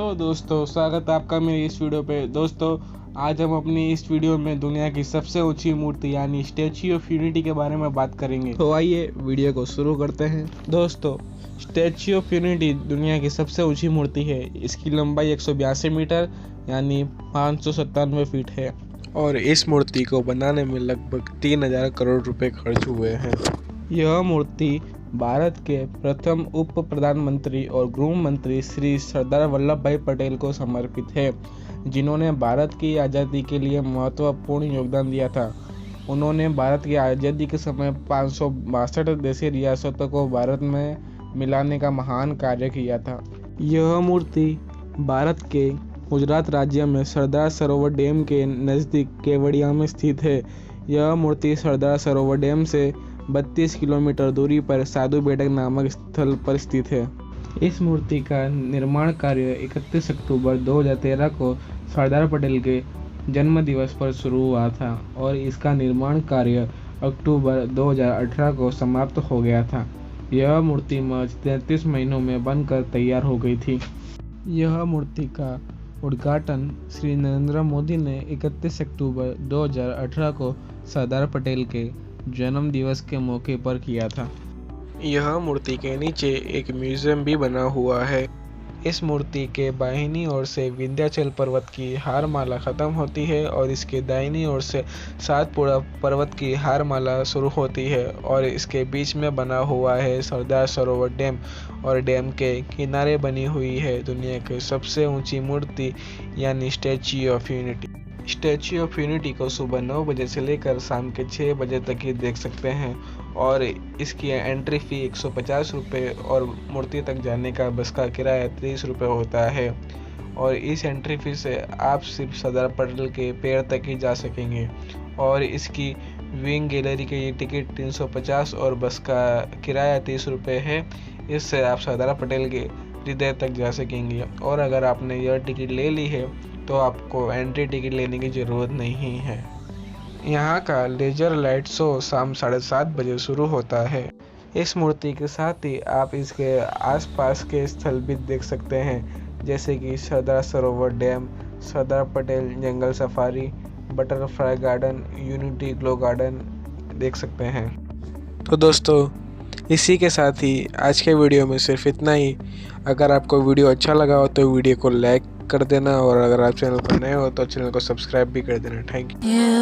Hello दोस्तों, स्वागत है आपका मेरी इस वीडियो पे। दोस्तों, आज हम अपनी इस वीडियो में दुनिया की सबसे ऊंची मूर्ति यानी स्टैच्यू ऑफ यूनिटी के बारे में बात करेंगे। तो आइए वीडियो को शुरू करते हैं। दोस्तों, स्टैच्यू ऑफ यूनिटी दुनिया की सबसे ऊंची मूर्ति है। इसकी लंबाई 182 मीटर यानी 597 फीट है और इस मूर्ति को बनाने में लगभग 3000 करोड़ रुपए खर्च हुए हैं। यह मूर्ति भारत के प्रथम उप प्रधानमंत्री और गृह मंत्री श्री सरदार वल्लभ भाई पटेल को समर्पित है, जिन्होंने भारत की आज़ादी के लिए महत्वपूर्ण योगदान दिया था। उन्होंने भारत की आज़ादी के समय 562 देशी रियासतों को भारत में मिलाने का महान कार्य किया था। यह मूर्ति भारत के गुजरात राज्य में सरदार सरोवर डैम के नज़दीक केवड़िया में स्थित है। यह मूर्ति सरदार सरोवर डैम से 32 किलोमीटर दूरी पर साधु बेटक नामक स्थल पर स्थित है। इस मूर्ति का निर्माण कार्य 31 अक्टूबर 2013 को सरदार पटेल के जन्म दिवस पर शुरू हुआ था और इसका निर्माण कार्य अक्टूबर 2018 को समाप्त हो गया था। यह मूर्ति महज 33 महीनों में बनकर तैयार हो गई थी। यह मूर्ति का उद्घाटन श्री नरेंद्र मोदी ने 31 अक्टूबर 2018 को सरदार पटेल के जन्म दिवस के मौके पर किया था। यह मूर्ति के नीचे एक म्यूजियम भी बना हुआ है। इस मूर्ति के बाहिनी ओर से विंध्याचल पर्वत की हारमाला खत्म होती है और इसके दाहिनी ओर से सातपुड़ा पर्वत की हारमाला शुरू होती है और इसके बीच में बना हुआ है सरदार सरोवर डैम और डैम के किनारे बनी हुई है दुनिया की सबसे ऊंची मूर्ति यानी statue of unity. Statue of unity को सुबह 9 बजे से लेकर शाम के 6 बजे तक ही देख सकते हैं और इसकी एंट्री फ़ी 150 रुपये और मूर्ति तक जाने का बस का किराया 30 रुपये होता है और इस एंट्री फ़ी से आप सिर्फ सरदार पटेल के पैर तक ही जा सकेंगे और इसकी विंग गैलरी की टिकट 350 और बस का किराया 30 रुपये है। इससे आप सरदार पटेल के हृदय तक जा सकेंगे और अगर आपने यह टिकट ले ली है तो आपको एंट्री टिकट लेने की ज़रूरत नहीं है। यहाँ का लेजर लाइट शो शाम 7:30 बजे शुरू होता है। इस मूर्ति के साथ ही आप इसके आसपास के स्थल भी देख सकते हैं, जैसे कि Sardar Sarovar dam, Sardar Patel jungle safari, butterfly garden, unity glow garden देख सकते हैं। तो दोस्तों, इसी के साथ ही आज के वीडियो में सिर्फ इतना ही। अगर आपको वीडियो अच्छा लगा हो तो वीडियो को लाइक कर देना और अगर आप चैनल पर नए हो तो चैनल को सब्सक्राइब भी कर देना। Thank you.